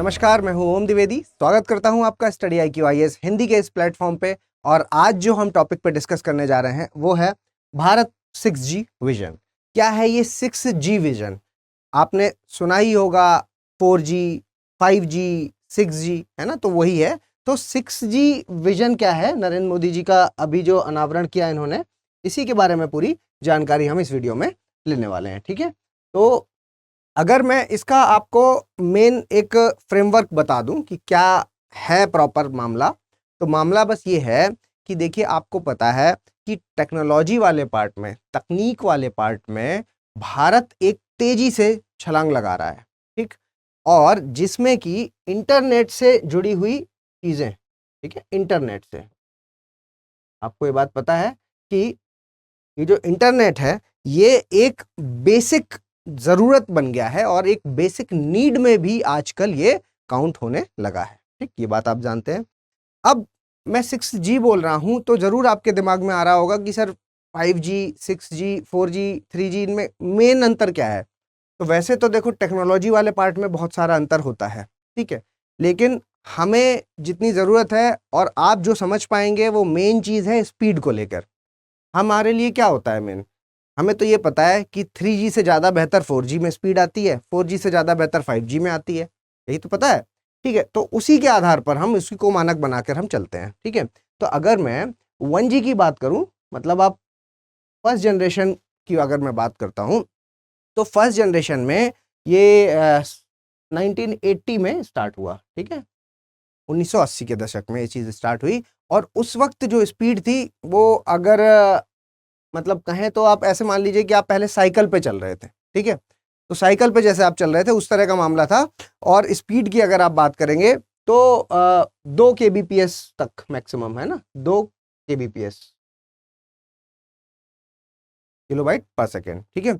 नमस्कार, मैं हूं ओम द्विवेदी। स्वागत करता हूं आपका स्टडी IQ IAS हिंदी के इस प्लेटफॉर्म पे। और आज जो हम टॉपिक पे डिस्कस करने जा रहे हैं वो है भारत 6G विजन। क्या है ये 6G विजन? आपने सुना ही होगा 4G, 5G, 6G, है ना? तो वही है। तो 6G विजन क्या है? नरेंद्र मोदी जी का अभी जो अनावरण किया इन्होंने, इसी के बारे में पूरी जानकारी हम इस वीडियो में लेने वाले हैं। ठीक है, तो अगर मैं इसका आपको मेन एक फ्रेमवर्क बता दूं कि क्या है प्रॉपर मामला, तो मामला बस ये है कि देखिए, आपको पता है कि टेक्नोलॉजी वाले पार्ट में, तकनीक वाले पार्ट में भारत एक तेजी से छलांग लगा रहा है। ठीक, और जिसमें कि इंटरनेट से जुड़ी हुई चीजें, ठीक है, इंटरनेट से आपको ये बात पता है कि ये जो इंटरनेट है ये एक बेसिक जरूरत बन गया है और एक बेसिक नीड में भी आजकल ये काउंट होने लगा है। ठीक, ये बात आप जानते हैं। अब मैं 6G बोल रहा हूं तो जरूर आपके दिमाग में आ रहा होगा कि sir 5G, 6G, 4G, 3G, इनमें मेन अंतर क्या है? तो वैसे तो देखो, टेक्नोलॉजी वाले पार्ट में बहुत सारा अंतर होता है, ठीक है, लेकिन हमें जितनी जरूरत है और आप जो समझ पाएंगे वो मेन चीज है स्पीड को लेकर। हमारे लिए क्या होता है मेन? हमें तो ये पता है कि 3G से ज़्यादा बेहतर 4G में स्पीड आती है, 4G से ज़्यादा बेहतर 5G में आती है, यही तो पता है। ठीक है, तो उसी के आधार पर हम उसी को मानक बनाकर हम चलते हैं। ठीक है, तो अगर मैं 1G की बात करूं, मतलब आप फर्स्ट जनरेशन की अगर मैं बात करता हूं, तो फर्स्ट जनरेशन में ये 1980 में स्टार्ट हुआ। ठीक है, 1980 के दशक में ये चीज़ स्टार्ट हुई। और उस वक्त जो स्पीड थी वो, अगर मतलब कहें तो आप ऐसे मान लीजिए कि आप पहले साइकिल पे चल रहे थे। ठीक है, तो साइकिल पे जैसे आप चल रहे थे उस तरह का मामला था। और स्पीड की अगर आप बात करेंगे तो 2 kbps तक मैक्सिमम, है ना, 2 kbps, किलोबाइट पर सेकेंड। ठीक है,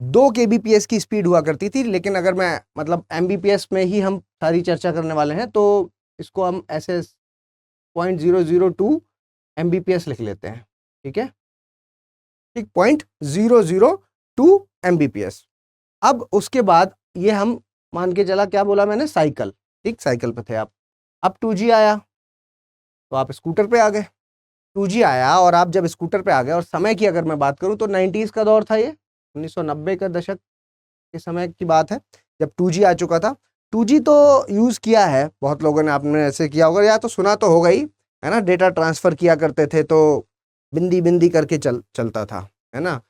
2 kbps की स्पीड हुआ करती थी। लेकिन अगर मैं मतलब mbps में ही हम सारी चर्चा करने वाले हैं तो इसको हम ऐसे 0.002 mbps लिख लेते हैं। ठीक है, ठीक, 0.002 mbps। अब उसके बाद ये हम मान के चला, क्या बोला मैंने, साइकिल। ठीक, साइकिल पे थे आप। अब 2G आया तो आप स्कूटर पे आ गए। 2G आया और आप जब स्कूटर पे आ गए, और समय की अगर मैं बात करूं तो 90s का दौर था, ये 1990 का दशक के समय की बात है जब 2G आ चुका था। 2G तो यूज किया है बहुत लोगों ने, आपने ऐसे किया होगा या तो सुना तो होगा ही, है ना। डेटा ट्रांसफर किया करते थे तो बिंदी बिंदी करके चलता था, है ना।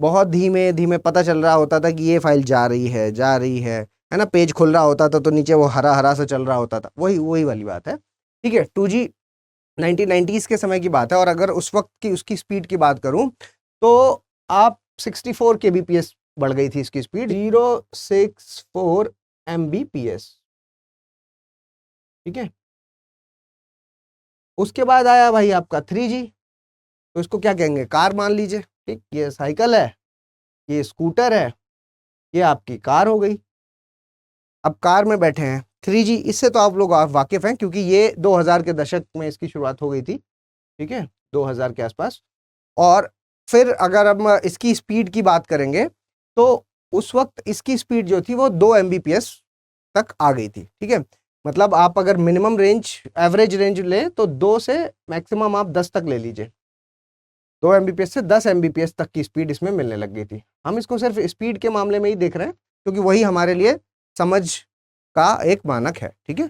बहुत धीमे धीमे पता चल रहा होता था कि ये फाइल जा रही है, जा रही है ना। पेज खुल रहा होता था तो नीचे वो हरा हरा सा चल रहा होता था, वही वही वाली बात है। ठीक है, 2G 1990s के समय की बात है। और अगर उस वक्त की उसकी स्पीड की बात करूं तो आप 64 kbps बढ़ गई थी इसकी स्पीड, 064 mbps। ठीक है, उसके बाद आया भाई आपका 3G। तो इसको क्या कहेंगे, कार मान लीजिए। ठीक, ये साइकिल है, ये स्कूटर है, ये आपकी कार हो गई। अब कार में बैठे हैं 3G, इससे तो आप लोग वाकिफ हैं क्योंकि ये 2000 के दशक में इसकी शुरुआत हो गई थी। ठीक है, 2000 के आसपास। और फिर अगर हम इसकी स्पीड की बात करेंगे तो उस वक्त इसकी स्पीड जो थी वो 2 mbps तक आ गई थी। ठीक है, मतलब आप अगर मिनिमम रेंज, एवरेज रेंज लें तो 2 से मैक्सिमम आप 10 तक ले लीजिए। 2 mbps से 10 mbps तक की स्पीड इसमें मिलने लग गई थी। हम इसको सिर्फ स्पीड के मामले में ही देख रहे हैं क्योंकि वही हमारे लिए समझ का एक मानक है। ठीक है,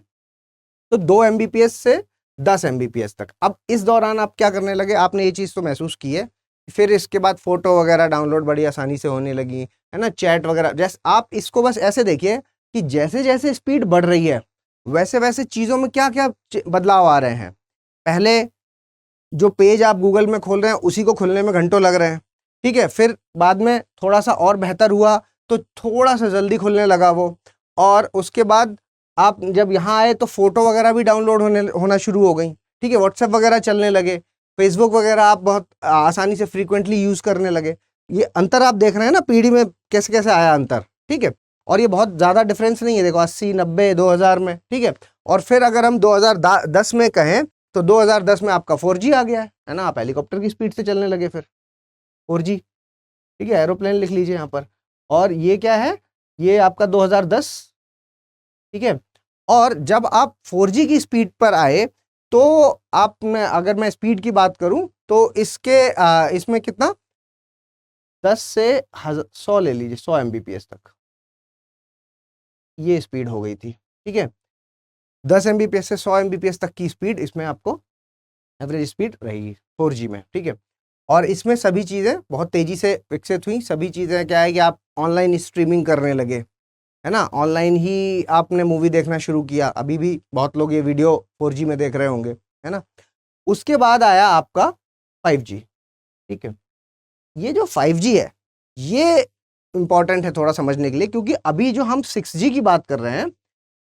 तो 2 mbps से 10 mbps तक। अब इस दौरान आप क्या करने लगे, आपने ये चीज़ तो महसूस की है। फिर इसके बाद फोटो वगैरह डाउनलोड बड़ी आसानी से होने लगी, है ना, चैट वगैरह। जैसे आप इसको बस ऐसे देखिए कि जैसे जैसे स्पीड बढ़ रही है वैसे वैसे चीज़ों में क्या क्या बदलाव आ रहे हैं। पहले जो पेज आप गूगल में खोल रहे हैं उसी को खोलने में घंटों लग रहे हैं। ठीक है, फिर बाद में थोड़ा सा और बेहतर हुआ तो थोड़ा सा जल्दी खुलने लगा वो। और उसके बाद आप जब यहाँ आए तो फोटो वगैरह भी डाउनलोड होना शुरू हो गई। ठीक है, व्हाट्सएप वगैरह चलने लगे, फेसबुक वगैरह आप बहुत आसानी से फ्रीक्वेंटली यूज करने लगे। ये अंतर आप देख रहे हैं ना, पीढ़ी में कैसे कैसे आया अंतर। ठीक है, और ये बहुत ज़्यादा डिफरेंस नहीं है, देखो 80, 90, 2000 में। ठीक है, और फिर अगर हम 2010 में कहें तो 2010 में आपका 4G आ गया है ना। आप हेलीकॉप्टर की स्पीड से चलने लगे फिर 4G। ठीक है, एरोप्लेन लिख लीजिए यहाँ पर। और ये क्या है, ये आपका 2010। ठीक है, और जब आप 4G की स्पीड पर आए तो आप में अगर मैं स्पीड की बात करूं तो इसमें कितना 10 से 100 ले लीजिए, 100 Mbps तक ये स्पीड हो गई थी। ठीक है, 10 Mbps से 100 Mbps तक की स्पीड इसमें आपको एवरेज स्पीड रहेगी 4G में। ठीक है, और इसमें सभी चीज़ें बहुत तेज़ी से विकसित हुई। सभी चीज़ें क्या है कि आप ऑनलाइन स्ट्रीमिंग करने लगे, है ना, ऑनलाइन ही आपने मूवी देखना शुरू किया। अभी भी बहुत लोग ये वीडियो 4G में देख रहे होंगे, है ना। उसके बाद आया आपका 5G। ठीक है, ये जो 5G है ये इंपॉर्टेंट है थोड़ा समझने के लिए, क्योंकि अभी जो हम 6G की बात कर रहे हैं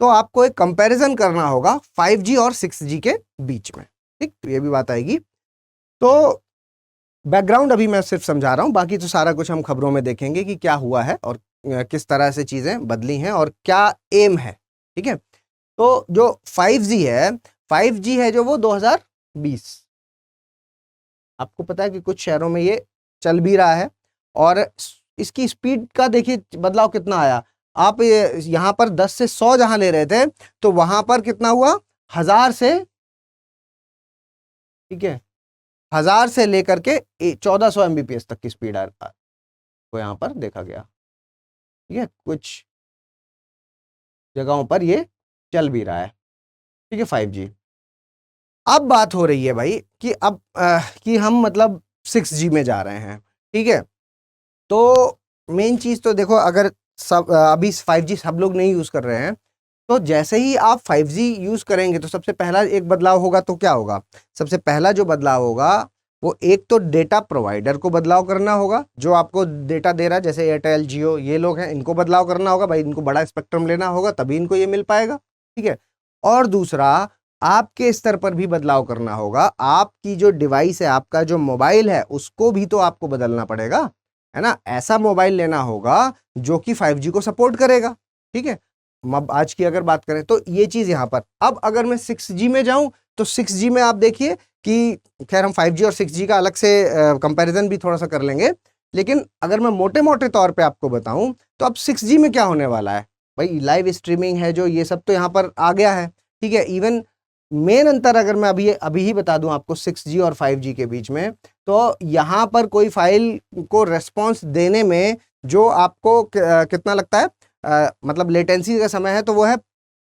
तो आपको एक कंपैरिजन करना होगा 5G और 6G के बीच में। ठीक, तो ये भी बात आएगी। तो बैकग्राउंड अभी मैं सिर्फ समझा रहा हूं, बाकी तो सारा कुछ हम खबरों में देखेंगे कि क्या हुआ है और किस तरह से चीजें बदली हैं और क्या एम है। ठीक है, तो जो 5G है जो वो 2020, आपको पता है कि कुछ शहरों में ये चल भी रहा है और इसकी स्पीड का देखिए बदलाव कितना आया। आप यहां पर 10 से 100 जहां ले रहे थे तो वहां पर कितना हुआ, 1000 से, ठीक है, 1000 से लेकर के 1400 Mbps तक की स्पीड को यहां पर देखा गया। ठीक है, कुछ जगहों पर ये चल भी रहा है। ठीक है, 5G। अब बात हो रही है भाई कि अब कि हम मतलब 6G में जा रहे हैं। ठीक है, तो मेन चीज तो देखो, अगर सब अभी 5G सब लोग नहीं यूज कर रहे हैं तो जैसे ही आप 5G यूज करेंगे तो सबसे पहला एक बदलाव होगा। तो क्या होगा, सबसे पहला जो बदलाव होगा वो एक तो डेटा प्रोवाइडर को बदलाव करना होगा, जो आपको डेटा दे रहा है, जैसे एयरटेल, जियो, ये लोग हैं, इनको बदलाव करना होगा भाई, इनको बड़ा स्पेक्ट्रम लेना होगा तभी इनको ये मिल पाएगा। ठीक है, और दूसरा आपके स्तर पर भी बदलाव करना होगा। आपकी जो डिवाइस है, आपका जो मोबाइल है, उसको भी तो आपको बदलना पड़ेगा, है ना। ऐसा मोबाइल लेना होगा जो कि 5G को सपोर्ट करेगा। ठीक है, अब आज की अगर बात करें तो ये चीज यहां पर। अब अगर मैं 6G में जाऊं तो 6G में आप देखिए कि खैर हम 5G और 6G का अलग से कंपैरिजन भी थोड़ा सा कर लेंगे, लेकिन अगर मैं मोटे मोटे तौर पे आपको बताऊं तो अब 6G में क्या होने वाला है भाई, लाइव स्ट्रीमिंग है जो, ये सब तो यहां पर आ गया है। ठीक है, इवन मेन अंतर अगर मैं अभी ही बता दूं आपको 6G और 5G के बीच में, तो यहां पर कोई फाइल को रेस्पॉन्स देने में जो आपको कितना लगता है, मतलब लेटेंसी का समय है तो वो है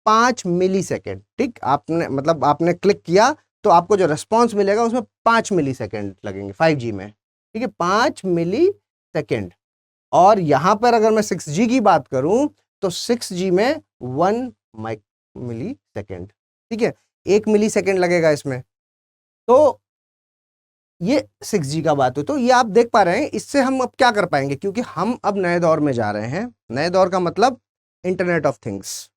5 मिली सेकेंड। ठीक, आपने मतलब आपने क्लिक किया तो आपको जो रेस्पॉन्स मिलेगा उसमें 5 मिली सेकेंड लगेंगे 5G में। ठीक है, 5 मिली सेकेंड। और यहां पर अगर मैं 6G की बात करूं तो 6G में 1 मिली सेकेंड। ठीक है, 1 मिली सेकेंड लगेगा इसमें। तो ये 6G का बात हो, तो ये आप देख पा रहे हैं। इससे हम अब क्या कर पाएंगे, क्योंकि हम अब नए दौर में जा रहे हैं। नए दौर का मतलब इंटरनेट ऑफ थिंग्स,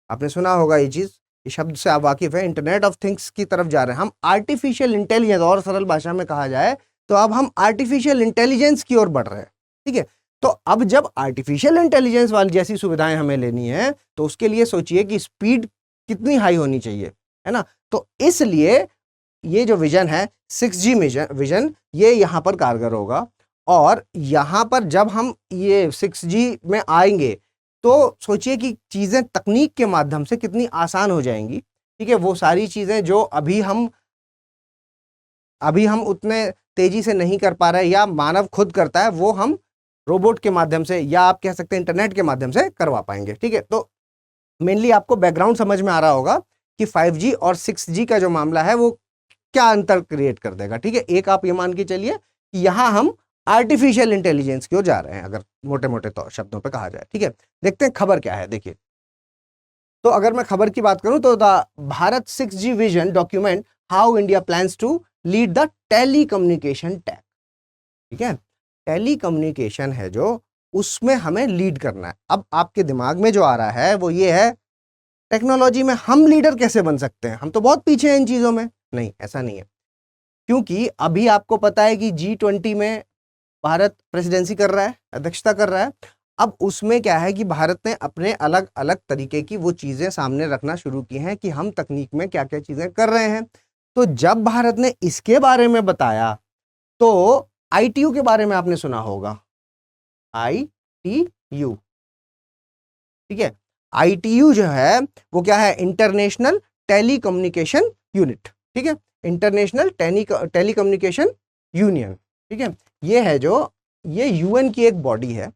आपने सुना होगा ये चीज, इस शब्द से आप वाकिफ है। इंटरनेट ऑफ थिंग्स की तरफ जा रहे हैं हम। आर्टिफिशियल इंटेलिजेंस, और सरल भाषा में कहा जाए तो अब हम आर्टिफिशियल इंटेलिजेंस की ओर बढ़ रहे हैं। ठीक है, तो अब जब आर्टिफिशियल इंटेलिजेंस वाली जैसी सुविधाएं हमें लेनी है तो उसके लिए सोचिए कि स्पीड कितनी हाई होनी चाहिए, है ना। तो इसलिए ये जो विजन है 6G विजन, ये यहां पर कारगर होगा। और यहां पर जब हम ये 6G में आएंगे तो सोचिए कि चीजें तकनीक के माध्यम से कितनी आसान हो जाएंगी। ठीक है, वो सारी चीजें जो अभी हम उतने तेजी से नहीं कर पा रहे या मानव खुद करता है, वो हम रोबोट के माध्यम से या आप कह सकते हैं इंटरनेट के माध्यम से करवा पाएंगे। ठीक है, तो मेनली आपको बैकग्राउंड समझ में आ रहा होगा कि 5G और 6G का जो मामला है वो क्या अंतर क्रिएट कर देगा। ठीक है, एक आप ये मान के चलिए कि यहां हम आर्टिफिशियल इंटेलिजेंस की ओर जा रहे हैं, अगर मोटे मोटे शब्दों पे कहा जाए। ठीक है, देखते हैं खबर क्या है। देखिए, तो अगर मैं खबर की बात करूं तो the Bharat 6G vision document how India plans to lead the telecommunication tag. ठीक है, टेलीकम्युनिकेशन है जो, उसमें हमें लीड करना है। अब आपके दिमाग में जो आ रहा है वो ये है, टेक्नोलॉजी में हम लीडर कैसे बन सकते हैं, हम तो बहुत पीछे हैं इन चीजों में। नहीं, ऐसा नहीं है, क्योंकि अभी आपको पता है कि G20 में भारत प्रेसिडेंसी कर रहा है, अध्यक्षता कर रहा है। अब उसमें क्या है कि भारत ने अपने अलग अलग तरीके की वो चीजें सामने रखना शुरू की हैं कि हम तकनीक में क्या क्या चीजें कर रहे हैं। तो जब भारत ने इसके बारे में बताया तो ITU के बारे में आपने सुना होगा, ITU। ठीक है, ITU जो है वो क्या है, इंटरनेशनल टेलीकम्युनिकेशन यूनिट, ठीक है, इंटरनेशनल टेलीकम्युनिकेशन यूनियन, ठीक है, ये है जो, ये UN की एक बॉडी है,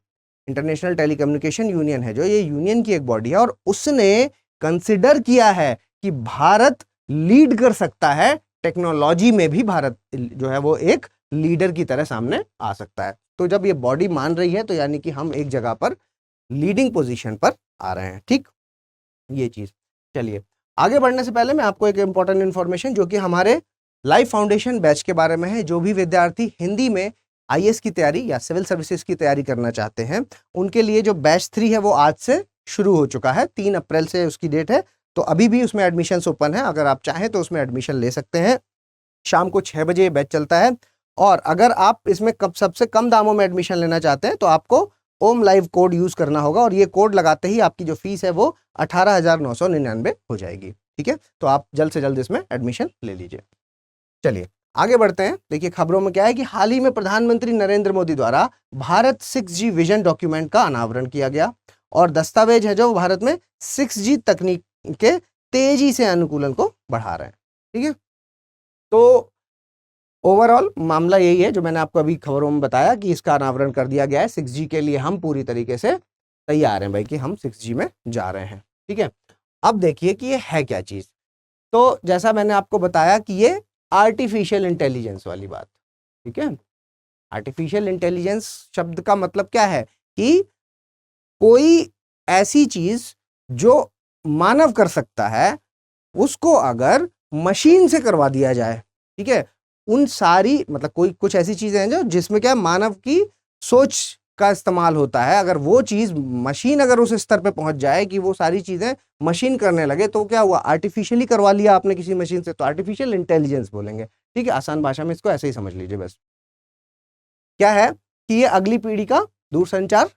इंटरनेशनल टेलीकम्युनिकेशन यूनियन है जो, ये यूनियन की एक बॉडी है, और उसने कंसिडर किया है कि भारत लीड कर सकता है टेक्नोलॉजी में भी, भारत जो है वो एक लीडर की तरह सामने आ सकता है। तो जब ये बॉडी मान रही है तो यानी कि हम एक जगह पर लीडिंग पोजीशन पर आ रहे हैं, ठीक, ये चीज। चलिए आगे बढ़ने से पहले मैं आपको एक इंपॉर्टेंट इंफॉर्मेशन जो कि हमारे लाइफ फाउंडेशन बैच के बारे में है, जो भी विद्यार्थी हिंदी में IAS की तैयारी या सिविल सर्विसेज की तैयारी करना चाहते हैं, उनके लिए जो बैच 3 है वो आज से शुरू हो चुका है, 3 अप्रैल से उसकी डेट है। तो अभी भी उसमें एडमिशन ओपन है, अगर आप चाहें तो उसमें एडमिशन ले सकते हैं। शाम को 6 बजे बैच चलता है, और अगर आप इसमें सबसे कम दामों में एडमिशन लेना चाहते हैं तो आपको ओम लाइव कोड यूज करना होगा, और ये कोड लगाते ही आपकी जो फीस है वो 18,999 हो जाएगी, ठीक है। तो आप जल्द से जल्द इसमें एडमिशन ले लीजिए। चलिए आगे बढ़ते हैं। देखिए खबरों में क्या है कि हाल ही में प्रधानमंत्री नरेंद्र मोदी द्वारा भारत 6G विजन डॉक्यूमेंट का अनावरण किया गया, और दस्तावेज है जो भारत में 6G तकनीक के तेजी से अनुकूलन को बढ़ा रहे हैं, ठीक है। तो ओवरऑल मामला यही है जो मैंने आपको अभी खबरों में बताया कि इसका अनावरण कर दिया गया है। 6G के लिए हम पूरी तरीके से तैयार हैं भाई कि हम 6G में जा रहे हैं, ठीक है। अब देखिए कि ये है क्या चीज। तो जैसा मैंने आपको बताया कि ये आर्टिफिशियल इंटेलिजेंस वाली बात, ठीक है। आर्टिफिशियल इंटेलिजेंस शब्द का मतलब क्या है कि कोई ऐसी चीज जो मानव कर सकता है उसको अगर मशीन से करवा दिया जाए, ठीक है। उन सारी मतलब कोई कुछ ऐसी चीजें हैं जो जिसमें क्या मानव की सोच का इस्तेमाल होता है, अगर वो चीज मशीन अगर उस स्तर पे पहुंच जाए कि वो सारी चीजें मशीन करने लगे तो क्या हुआ, आर्टिफिशियली करवा लिया आपने किसी मशीन से, तो आर्टिफिशियल इंटेलिजेंस बोलेंगे, ठीक है। आसान भाषा में इसको ऐसे ही समझ लीजिए बस। क्या है कि ये अगली पीढ़ी का दूरसंचार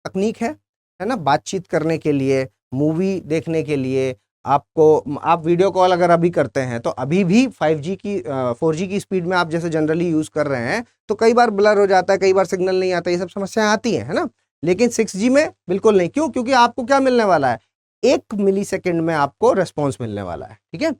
तकनीक है ना, बातचीत करने के लिए, मूवी देखने के लिए, आप वीडियो कॉल अगर अभी करते हैं तो अभी भी 5G की 4G की स्पीड में आप जैसे जनरली यूज कर रहे हैं तो कई बार ब्लर हो जाता है, कई बार सिग्नल नहीं आता, ये सब समस्याएं आती हैं, है ना। लेकिन 6G में बिल्कुल नहीं, क्यों, क्योंकि आपको क्या मिलने वाला है, 1 मिलीसेकंड में आपको रेस्पॉन्स मिलने वाला है, ठीक है।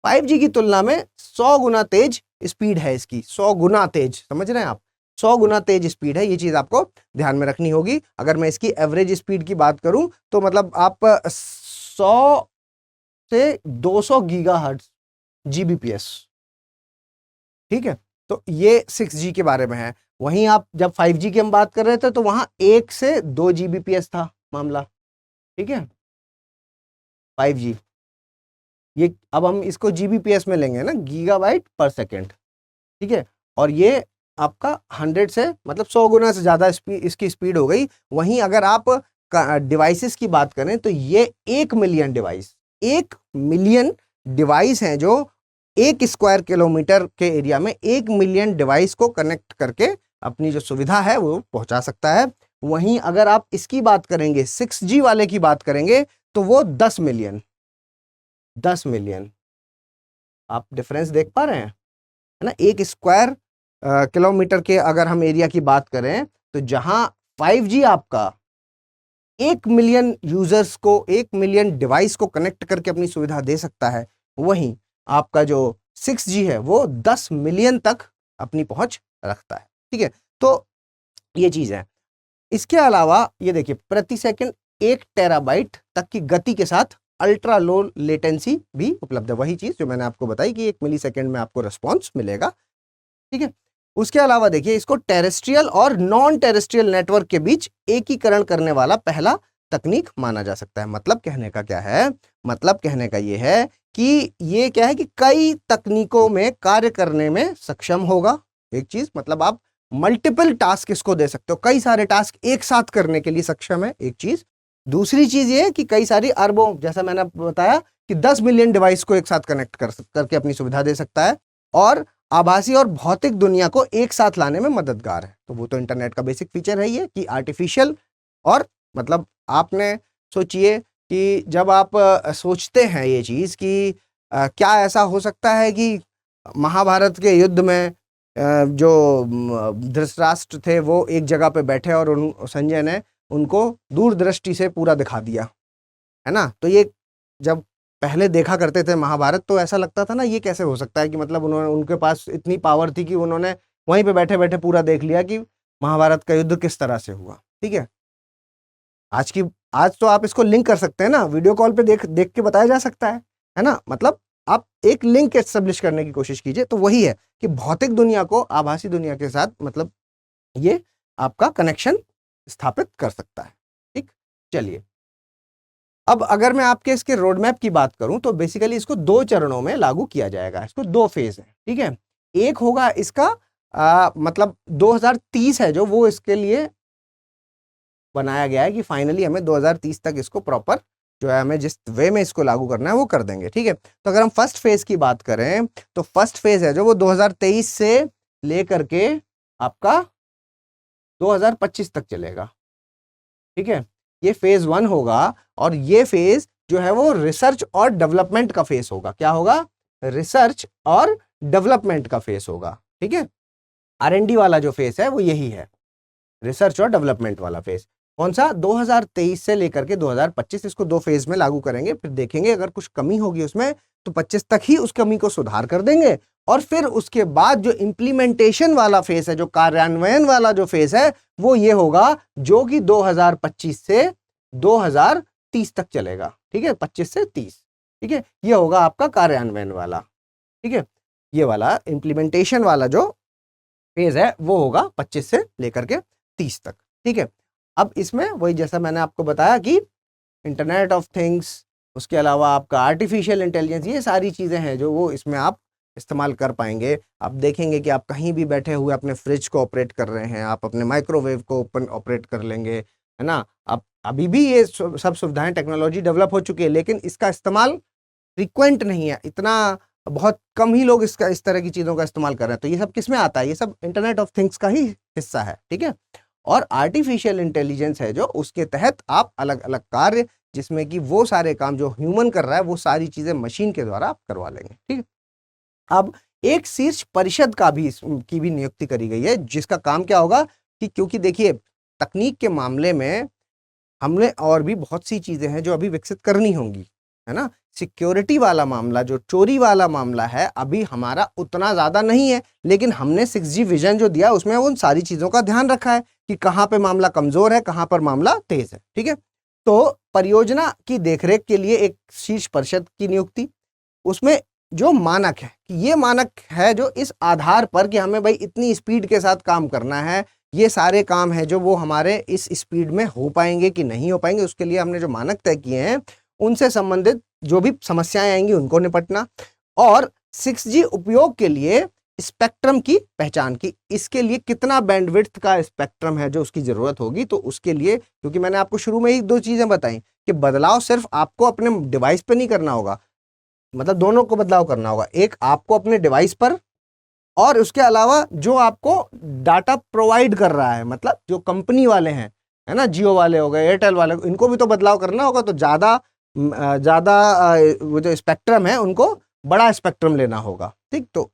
5G की तुलना में 100 गुना तेज स्पीड है इसकी, 100 गुना तेज, समझ रहे हैं आप, 100 गुना तेज स्पीड है, ये चीज आपको ध्यान में रखनी होगी। अगर मैं इसकी एवरेज स्पीड की बात करूं तो मतलब आप 100 से 200 गीगाहर्ट्ज GBps, ठीक है। तो ये 6G के बारे में है। वहीं आप जब 5G की हम बात कर रहे थे तो वहां 1 से 2 GBps था मामला, ठीक है। 5G ये अब हम इसको GBps में लेंगे ना, गीगाबाइट पर सेकेंड, ठीक है। और ये आपका 100 से मतलब 100 गुना से ज्यादा इसकी स्पीड हो गई। वहीं अगर आप डिवाइसेस की बात करें तो ये 1 मिलियन डिवाइस, 1 मिलियन डिवाइस हैं जो 1 स्क्वायर किलोमीटर के एरिया में 1 मिलियन डिवाइस को कनेक्ट करके अपनी जो सुविधा है वो पहुंचा सकता है। वहीं अगर आप इसकी बात करेंगे 6G वाले की बात करेंगे तो वो 10 मिलियन, 10 मिलियन, आप डिफरेंस देख पा रहे हैं, है ना। 1 स्क्वायर किलोमीटर के अगर हम एरिया की बात करें तो जहां 5G आपका 1 मिलियन यूजर्स को, 1 मिलियन डिवाइस को कनेक्ट करके अपनी सुविधा दे सकता है, वहीं आपका जो 6G है वो 10 मिलियन तक अपनी पहुंच रखता है, ठीक है। तो ये चीज है। इसके अलावा ये देखिए प्रति सेकंड 1 टेराबाइट तक की गति के साथ अल्ट्रा लो लेटेंसी भी उपलब्ध है, वही चीज जो मैंने आपको बताई कि 1 मिलीसेकंड में आपको रिस्पॉन्स मिलेगा, ठीक है। उसके अलावा देखिए इसको टेरेस्ट्रियल और नॉन टेरेस्ट्रियल नेटवर्क के बीच एकीकरण करने वाला पहला तकनीक माना जा सकता है। मतलब कहने का क्या है, मतलब कहने का ये है कि ये क्या है कि कई तकनीकों में कार्य करने में सक्षम होगा, एक चीज, मतलब आप मल्टीपल टास्क इसको दे सकते हो, कई सारे टास्क एक साथ करने के लिए सक्षम है, एक चीज। दूसरी चीज ये है कि कई सारी अरबों, जैसा मैंने बताया कि 10 मिलियन डिवाइस को एक साथ कनेक्ट करके अपनी सुविधा दे सकता है, और आभासी और भौतिक दुनिया को एक साथ लाने में मददगार है। तो वो तो इंटरनेट का बेसिक फीचर है ये कि आर्टिफिशियल, और मतलब आपने सोचिए कि जब आप सोचते हैं ये चीज कि क्या ऐसा हो सकता है कि महाभारत के युद्ध में जो धृतराष्ट्र थे वो एक जगह पे बैठे और संजय ने उनको दूरदृष्टि से पूरा दिखा दिया, है ना। तो ये जब पहले देखा करते थे महाभारत तो ऐसा लगता था ना ये कैसे हो सकता है कि मतलब उन्होंने, उनके पास इतनी पावर थी कि उन्होंने वहीं पे बैठे बैठे पूरा देख लिया कि महाभारत का युद्ध किस तरह से हुआ। ठीक है, आज तो आप इसको लिंक कर सकते हैं ना, वीडियो कॉल पे देख देख के बताया जा सकता है ना। मतलब आप एक लिंक एस्टेब्लिश करने की कोशिश कीजिए, तो वही है कि भौतिक दुनिया को आभासी दुनिया के साथ मतलब ये आपका कनेक्शन स्थापित कर सकता है। ठीक, चलिए अब अगर मैं आपके इसके रोड मैप की बात करूं तो बेसिकली इसको 2 चरणों में लागू किया जाएगा, इसको 2 फेज है। ठीक है, एक होगा इसका मतलब 2030 है जो वो इसके लिए बनाया गया है कि फाइनली हमें 2030 तक इसको प्रॉपर जो है हमें जिस वे में इसको लागू करना है वो कर देंगे। ठीक है, तो अगर हम फर्स्ट फेज की बात करें तो फर्स्ट फेज है जो वो 2023 से लेकर के आपका 2025 तक चलेगा। ठीक है, ये फेज 1 होगा और ये फेज जो है वो रिसर्च और डेवलपमेंट का फेज होगा। क्या होगा? रिसर्च और डेवलपमेंट का फेज होगा। ठीक है, R&D वाला जो फेज है वो यही है, रिसर्च और डेवलपमेंट वाला फेज। कौन सा? 2023 से लेकर के 2025, इसको 2 फेज में लागू करेंगे। फिर देखेंगे अगर कुछ कमी होगी उसमें तो 25 तक ही उस कमी को सुधार कर देंगे, और फिर उसके बाद जो इम्प्लीमेंटेशन वाला फेज है, जो कार्यान्वयन वाला जो फेज है वो ये होगा जो कि 2025 से 2030 तक चलेगा। ठीक है, 25 से 30। ठीक है, ये होगा आपका कार्यान्वयन वाला। ठीक है, ये वाला इम्प्लीमेंटेशन वाला जो फेज है वो होगा 25 से लेकर के 30 तक। ठीक है, अब इसमें वही जैसा मैंने आपको बताया कि इंटरनेट ऑफ थिंग्स, उसके अलावा आपका आर्टिफिशियल इंटेलिजेंस, ये सारी चीज़ें हैं जो वो इसमें आप इस्तेमाल कर पाएंगे। आप देखेंगे कि आप कहीं भी बैठे हुए अपने फ्रिज को ऑपरेट कर रहे हैं, आप अपने माइक्रोवेव को ओपन ऑपरेट कर लेंगे, है ना। आप अभी भी ये सब सुविधाएं, टेक्नोलॉजी डेवलप हो चुकी है, लेकिन इसका इस्तेमाल फ्रिक्वेंट नहीं है, इतना बहुत कम ही लोग इसका इस तरह की चीज़ों का इस्तेमाल कर रहे हैं। तो ये सब किस में आता है? ये सब इंटरनेट ऑफ थिंग्स का ही हिस्सा है। ठीक है, और आर्टिफिशियल इंटेलिजेंस है जो उसके तहत आप अलग अलग कार्य, जिसमें कि वो सारे काम जो ह्यूमन कर रहा है वो सारी चीजें मशीन के द्वारा आप करवा लेंगे। ठीक है, अब एक शीर्ष परिषद का भी की भी नियुक्ति करी गई है, जिसका काम क्या होगा कि क्योंकि देखिए तकनीक के मामले में हमने और भी बहुत सी चीजें हैं जो अभी विकसित करनी होंगी, है ना। सिक्योरिटी वाला मामला, जो चोरी वाला मामला है, अभी हमारा उतना ज्यादा नहीं है, लेकिन हमने 6G विजन जो दिया उसमें उन सारी चीजों का ध्यान रखा है कि कहाँ पे मामला कमजोर है, कहाँ पर मामला तेज है। ठीक है, तो परियोजना की देखरेख के लिए एक शीर्ष परिषद की नियुक्ति, उसमें जो मानक है कि ये मानक है जो इस आधार पर कि हमें भाई इतनी स्पीड के साथ काम करना है, ये सारे काम है जो वो हमारे इस स्पीड में हो पाएंगे कि नहीं हो पाएंगे, उसके लिए हमने जो मानक तय किए हैं उनसे संबंधित जो भी समस्याएं आएंगी उनको निपटना, और 6G उपयोग के लिए स्पेक्ट्रम की पहचान की, इसके लिए कितना बैंडविड्थ का स्पेक्ट्रम है जो उसकी जरूरत होगी। तो उसके लिए, क्योंकि मैंने आपको शुरू में ही 2 चीजें बताई कि बदलाव सिर्फ आपको अपने डिवाइस पर नहीं करना होगा, मतलब दोनों को बदलाव करना होगा, एक आपको अपने डिवाइस पर, और उसके अलावा जो आपको डाटा प्रोवाइड कर रहा है, मतलब जो कंपनी वाले हैं, है ना, जियो वाले हो गए, एयरटेल वाले, इनको भी तो बदलाव करना होगा। तो ज्यादा वो जो स्पेक्ट्रम है उनको बड़ा स्पेक्ट्रम लेना होगा। ठीक, तो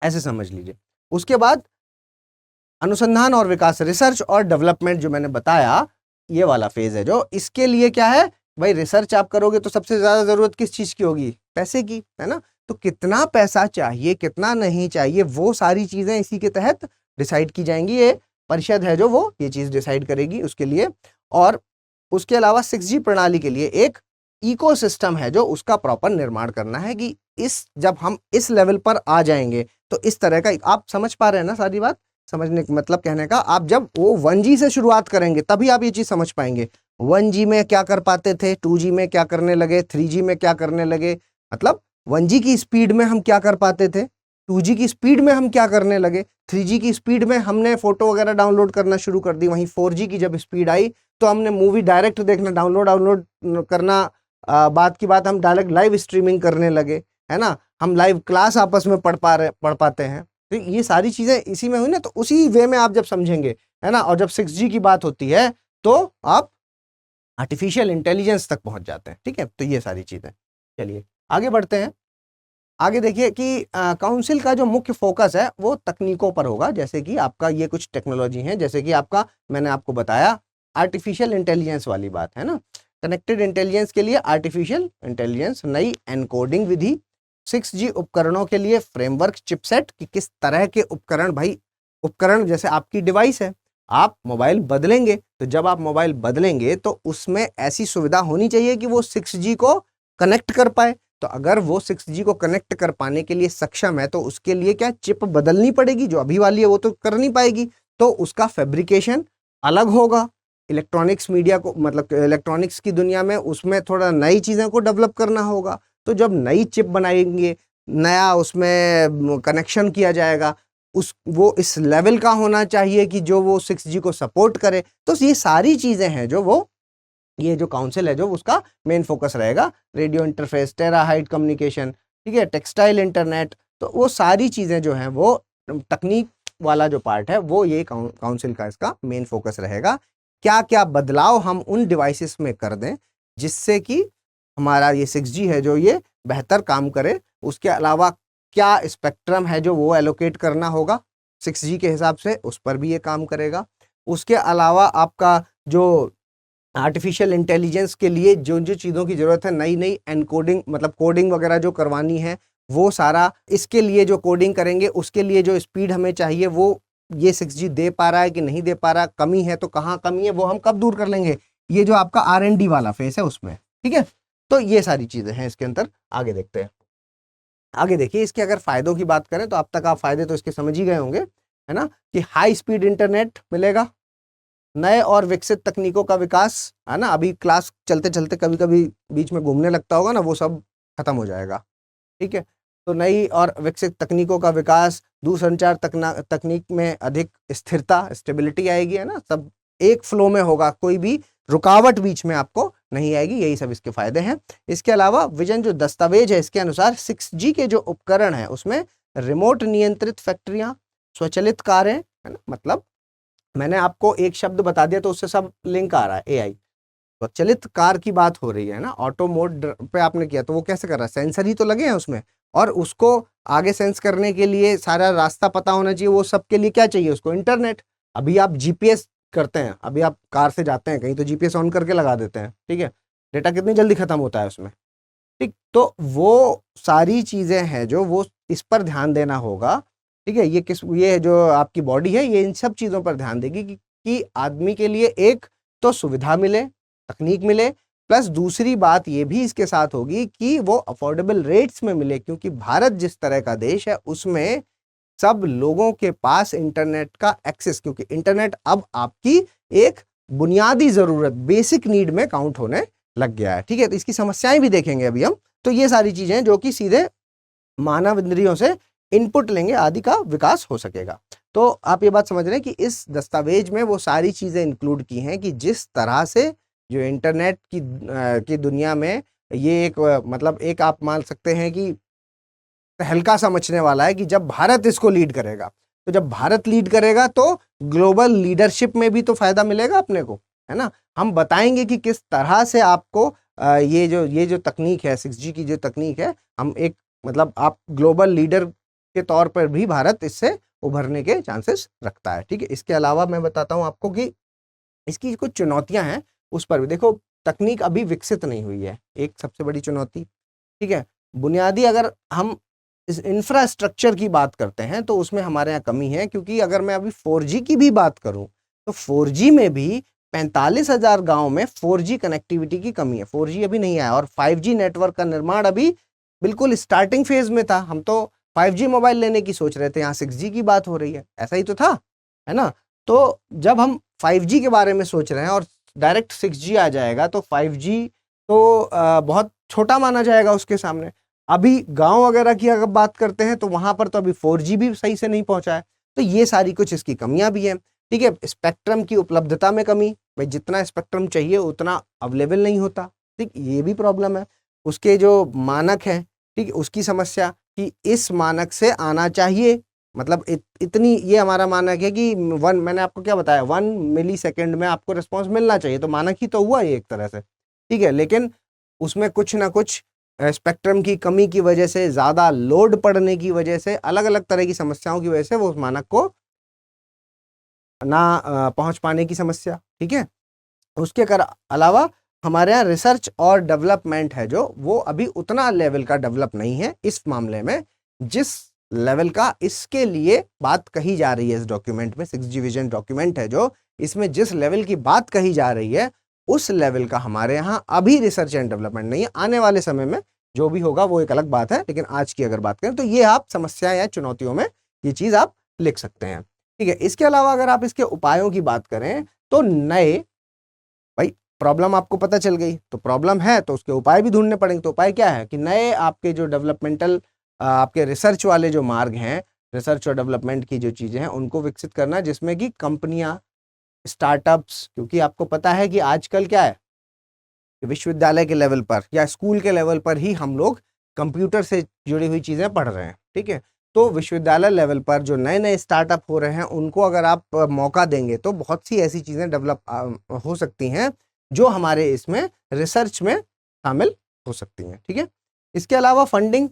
ऐसे समझ लीजिए। उसके बाद अनुसंधान और विकास, रिसर्च और डेवलपमेंट जो मैंने बताया, ये वाला फेज है जो इसके लिए क्या है भाई, रिसर्च आप करोगे तो सबसे ज्यादा जरूरत किस चीज की होगी? पैसे की, है ना। तो कितना पैसा चाहिए, कितना नहीं चाहिए, वो सारी चीजें इसी के तहत डिसाइड की जाएंगी। ये परिषद है जो वो ये चीज डिसाइड करेगी उसके लिए। और उसके अलावा 6G प्रणाली के लिए एक इकोसिस्टम है जो उसका प्रॉपर निर्माण करना है कि जब हम इस लेवल पर आ जाएंगे तो इस तरह का, आप समझ पा रहे हैं ना सारी बात? समझने का मतलब कहने का, आप जब वो 1G से शुरुआत करेंगे तभी आप ये चीज समझ पाएंगे। 1G में क्या कर पाते थे, 2G में क्या करने लगे, 3G में क्या करने लगे, मतलब 1G की स्पीड में हम क्या कर पाते थे, 2G की स्पीड में हम क्या करने लगे, 3G की स्पीड में हमने फोटो वगैरह डाउनलोड करना शुरू कर दी, वहीं 4G की जब स्पीड आई तो हमने मूवी डायरेक्ट देखना, डाउनलोड करना बात की बात, हम डायरेक्ट लाइव स्ट्रीमिंग करने लगे, है ना। हम लाइव क्लास आपस में पढ़ पाते हैं। तो ये सारी चीजें इसी में हुई ना, तो उसी वे में आप जब समझेंगे, है ना। और जब 6G की बात होती है तो आप आर्टिफिशियल इंटेलिजेंस तक पहुंच जाते हैं। ठीक है, तो ये सारी चीजें। चलिए आगे बढ़ते हैं। आगे देखिए कि काउंसिल का जो मुख्य फोकस है वो तकनीकों पर होगा, जैसे कि आपका ये कुछ टेक्नोलॉजी है, जैसे कि आपका मैंने आपको बताया आर्टिफिशियल इंटेलिजेंस वाली बात, है ना। कनेक्टेड इंटेलिजेंस के लिए आर्टिफिशियल इंटेलिजेंस, नई एनकोडिंग विधि, 6G उपकरणों के लिए फ्रेमवर्क चिपसेट कि किस तरह के उपकरण, भाई उपकरण जैसे आपकी डिवाइस है, आप मोबाइल बदलेंगे तो जब आप मोबाइल बदलेंगे तो उसमें ऐसी सुविधा होनी चाहिए कि वो 6G को कनेक्ट कर पाए। तो अगर वो 6G को कनेक्ट कर पाने के लिए सक्षम है तो उसके लिए क्या चिप बदलनी पड़ेगी, जो अभी वाली है वो तो कर नहीं पाएगी, तो उसका फैब्रिकेशन अलग होगा। इलेक्ट्रॉनिक्स मीडिया को, मतलब इलेक्ट्रॉनिक्स की दुनिया में उसमें थोड़ा नई चीज़ों को डेवलप करना होगा। तो जब नई चिप बनाएंगे, नया उसमें कनेक्शन किया जाएगा, वो इस लेवल का होना चाहिए कि जो वो 6G को सपोर्ट करे। तो ये सारी चीज़ें हैं जो वो, ये जो काउंसिल है जो उसका मेन फोकस रहेगा, रेडियो इंटरफेस, टेराहाइट कम्युनिकेशन, ठीक है, टेक्सटाइल इंटरनेट, तो वो सारी चीज़ें जो हैं वो तकनीक वाला जो पार्ट है वो ये काउंसिल का इसका मेन फोकस रहेगा। क्या क्या बदलाव हम उन डिवाइसेस में कर दें जिससे कि हमारा ये 6G है जो ये बेहतर काम करे। उसके अलावा क्या स्पेक्ट्रम है जो वो एलोकेट करना होगा 6G के हिसाब से, उस पर भी ये काम करेगा। उसके अलावा आपका जो आर्टिफिशियल इंटेलिजेंस के लिए जो जो चीज़ों की ज़रूरत है, नई नई एनकोडिंग, मतलब कोडिंग वगैरह जो करवानी है, वो सारा इसके लिए जो कोडिंग करेंगे उसके लिए जो स्पीड हमें चाहिए वो ये 6G दे पा रहा है कि नहीं दे पा रहा, कमी है तो कहाँ कमी है वो हम कब दूर कर लेंगे, ये जो आपका R&D वाला फेस है उसमें, ठीक है। तो ये सारी चीज़ें हैं इसके अंदर। आगे देखते हैं। आगे देखिए, इसके अगर फायदों की बात करें तो अब तक आप फायदे तो इसके समझ ही गए होंगे, है ना, कि हाई स्पीड इंटरनेट मिलेगा, नए और विकसित तकनीकों का विकास, है ना, अभी क्लास चलते चलते कभी कभी बीच में घूमने लगता होगा ना, वो सब खत्म हो जाएगा, ठीक है। तो नई और विकसित तकनीकों का विकास, दूरसंचार तकनीक में अधिक स्थिरता, स्टेबिलिटी आएगी, है ना, सब एक फ्लो में होगा, कोई भी रुकावट बीच में आपको नहीं आएगी, यही सब इसके फायदे हैं। इसके अलावा विजन जो दस्तावेज है इसके अनुसार 6G के जो उपकरण हैं उसमें रिमोट नियंत्रित फैक्ट्रियां, स्वचालित कारें, है ना, मतलब मैंने आपको एक शब्द बता दिया तो उससे सब लिंक आ रहा है, AI। स्वचालित कार की बात हो रही है ना, ऑटो मोड पे आपने किया तो वो कैसे कर रहा है, सेंसर ही तो लगे हैं उसमें, और उसको आगे सेंस करने के लिए सारा रास्ता पता होना चाहिए, वो सब के लिए क्या चाहिए उसको, इंटरनेट। अभी आप GPS करते हैं, अभी आप कार से जाते हैं कहीं तो GPS ऑन करके लगा देते हैं, ठीक है, डेटा कितनी जल्दी खत्म होता है उसमें, ठीक। तो वो सारी चीजें हैं जो वो इस पर ध्यान देना होगा, ठीक है। ये जो आपकी बॉडी है ये इन सब चीजों पर ध्यान देगी कि आदमी के लिए एक तो सुविधा मिले, तकनीक मिले, प्लस दूसरी बात ये भी इसके साथ होगी कि वो अफोर्डेबल रेट्स में मिले, क्योंकि भारत जिस तरह का देश है उसमें सब लोगों के पास इंटरनेट का एक्सेस, क्योंकि इंटरनेट अब आपकी एक बुनियादी जरूरत, बेसिक नीड में काउंट होने लग गया है, ठीक है। तो इसकी समस्याएं भी देखेंगे अभी हम। तो ये सारी चीजें जो कि सीधे मानव इंद्रियों से इनपुट लेंगे, आदि का विकास हो सकेगा। तो आप ये बात समझ रहे हैं कि इस दस्तावेज में वो सारी चीजें इंक्लूड की हैं कि जिस तरह से जो इंटरनेट की दुनिया में ये एक मतलब एक आप मान सकते हैं कि हल्का समझने वाला है कि जब भारत इसको लीड करेगा, तो जब भारत लीड करेगा तो ग्लोबल लीडरशिप में भी तो फायदा मिलेगा अपने को, है ना। हम बताएंगे कि किस तरह से आपको ये जो तकनीक है 6G की जो तकनीक है, हम एक मतलब आप ग्लोबल लीडर के तौर पर भी भारत इससे उभरने के चांसेस रखता है, ठीक है। इसके अलावा मैं बताता हूं आपको कि इसकी कुछ चुनौतियां हैं, उस पर भी देखो। तकनीक अभी विकसित नहीं हुई है, एक सबसे बड़ी चुनौती, ठीक है। बुनियादी अगर हम इस इंफ्रास्ट्रक्चर की बात करते हैं तो उसमें हमारे यहाँ कमी है, क्योंकि अगर मैं अभी 4G की भी बात करूं तो 4G में भी 45,000 गांव में 4G कनेक्टिविटी की कमी है, 4G अभी नहीं आया, और 5G नेटवर्क का निर्माण अभी बिल्कुल स्टार्टिंग फेज में था। हम तो 5G मोबाइल लेने की सोच रहे थे, यहाँ 6G की बात हो रही है, ऐसा ही तो था, है ना। तो जब हम 5G के बारे में सोच रहे हैं और डायरेक्ट 6G आ जाएगा तो 5G तो बहुत छोटा माना जाएगा उसके सामने। अभी गांव वगैरह की अगर बात करते हैं तो वहां पर तो अभी 4G भी सही से नहीं पहुंचा है। तो ये सारी कुछ इसकी कमियां भी हैं, ठीक है। स्पेक्ट्रम की उपलब्धता में कमी, भाई जितना स्पेक्ट्रम चाहिए उतना अवेलेबल नहीं होता, ठीक, ये भी प्रॉब्लम है। उसके जो मानक है, ठीक, उसकी समस्या कि इस मानक से आना चाहिए, मतलब इतनी ये हमारा मानक है कि मैंने आपको क्या बताया, 1 मिलीसेकंड में आपको रिस्पॉन्स मिलना चाहिए, तो मानक ही तो हुआ ये एक तरह से, ठीक है। लेकिन उसमें कुछ ना कुछ स्पेक्ट्रम की कमी की वजह से, ज्यादा लोड पड़ने की वजह से, अलग अलग तरह की समस्याओं की वजह से वो उस मानक को ना पहुंच पाने की समस्या, ठीक है। उसके अलावा हमारे यहाँ रिसर्च और डेवलपमेंट है जो, वो अभी उतना लेवल का डेवलप नहीं है इस मामले में जिस लेवल का इसके लिए बात कही जा रही है। इस डॉक्यूमेंट में 6G विजन डॉक्यूमेंट है जो, इसमें जिस लेवल की बात कही जा रही है उस लेवल का हमारे यहाँ अभी रिसर्च एंड डेवलपमेंट नहीं है। आने वाले समय में जो भी होगा वो एक अलग बात है, लेकिन आज की अगर बात करें तो ये आप समस्याएं या चुनौतियों में ये चीज आप लिख सकते हैं। ठीक है, इसके अलावा अगर आप इसके उपायों की बात करें तो नए, भाई प्रॉब्लम आपको पता चल गई तो प्रॉब्लम है तो उसके उपाय भी ढूंढने पड़ेंगे। तो उपाय क्या है कि नए आपके जो डेवलपमेंटल आपके रिसर्च वाले जो मार्ग हैं, रिसर्च और डेवलपमेंट की जो चीजें हैं उनको विकसित करना, जिसमें कि कंपनियां, स्टार्टअप्स, क्योंकि आपको पता है कि आजकल क्या है, विश्वविद्यालय के लेवल पर या स्कूल के लेवल पर ही हम लोग कंप्यूटर से जुड़ी हुई चीजें पढ़ रहे हैं। ठीक है, तो विश्वविद्यालय लेवल पर जो नए नए स्टार्टअप हो रहे हैं उनको अगर आप मौका देंगे तो बहुत सी ऐसी चीजें डेवलप हो सकती हैं जो हमारे इसमें रिसर्च में शामिल हो सकती हैं। ठीक है, इसके अलावा फंडिंग,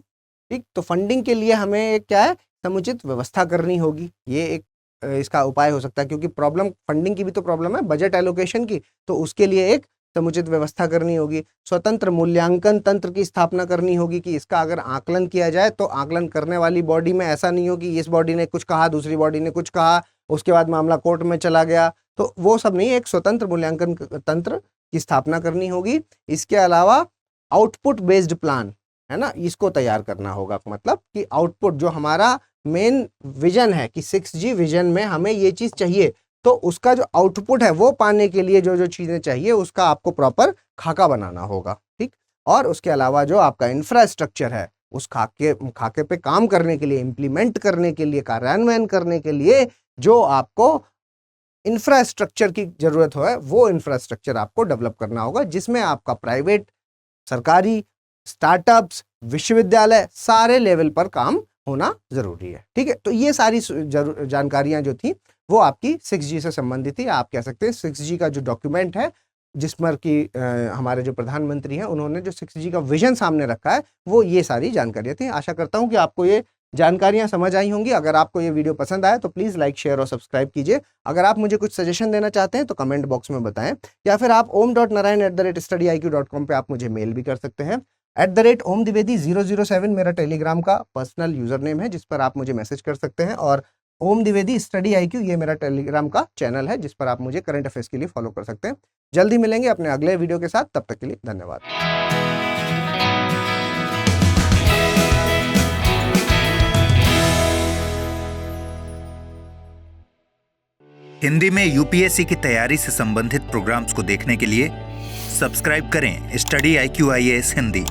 ठीक, तो फंडिंग के लिए हमें क्या है, समुचित व्यवस्था करनी होगी। ये एक इसका उपाय हो सकता है, क्योंकि प्रॉब्लम फंडिंग की भी तो प्रॉब्लम है, बजट एलोकेशन की, तो उसके लिए एक समुचित व्यवस्था करनी होगी। स्वतंत्र मूल्यांकन तंत्र की स्थापना करनी होगी कि इसका अगर आकलन किया जाए तो आकलन करने वाली बॉडी में ऐसा नहीं हो कि इस बॉडी ने कुछ कहा, दूसरी बॉडी ने कुछ कहा, उसके बाद मामला कोर्ट में चला गया, तो वो सब नहीं, एक स्वतंत्र मूल्यांकन तंत्र की स्थापना करनी होगी। इसके अलावा आउटपुट बेस्ड प्लान है ना, इसको तैयार करना होगा। मतलब कि आउटपुट जो हमारा मेन विजन है कि 6G विजन में हमें ये चीज चाहिए, तो उसका जो आउटपुट है वो पाने के लिए जो जो चीजें चाहिए उसका आपको प्रॉपर खाका बनाना होगा। ठीक, और उसके अलावा जो आपका इंफ्रास्ट्रक्चर है उस खाके पे काम करने के लिए, इंप्लीमेंट करने के लिए, कार्यान्वयन करने के लिए जो आपको इंफ्रास्ट्रक्चर की जरूरत है वो इंफ्रास्ट्रक्चर आपको डेवलप करना होगा, जिसमें आपका प्राइवेट, सरकारी, स्टार्टअप्स, विश्वविद्यालय सारे लेवल पर काम होना जरूरी है। ठीक है, तो ये सारी जानकारियां जो थी वो आपकी 6G से संबंधित थी। आप कह सकते हैं 6G का जो डॉक्यूमेंट है जिसमें कि हमारे जो प्रधानमंत्री हैं उन्होंने जो 6G का विजन सामने रखा है वो ये सारी जानकारियां थी। आशा करता हूं कि आपको ये जानकारियां समझ आई होंगी। अगर आपको ये वीडियो पसंद आया तो प्लीज़ लाइक, शेयर और सब्सक्राइब कीजिए। अगर आप मुझे कुछ सजेशन देना चाहते हैं तो कमेंट बॉक्स में बताएं, या फिर आप om.narayan@studiiq.com पे आप मुझे मेल भी कर सकते हैं। @omdivedi007 मेरा टेलीग्राम का पर्सनल यूजर नेम है जिस पर आप मुझे मैसेज कर सकते हैं, और ओम द्विवेदी स्टडी IQ ये मेरा टेलीग्राम का चैनल है जिस पर आप मुझे करंट अफेयर्स के लिए फॉलो कर सकते हैं। जल्दी मिलेंगे अपने अगले वीडियो के साथ, तब तक के लिए धन्यवाद। हिंदी में UPSC की तैयारी से संबंधित प्रोग्राम्स को देखने के लिए सब्सक्राइब करें स्टडी IQ IAS हिंदी।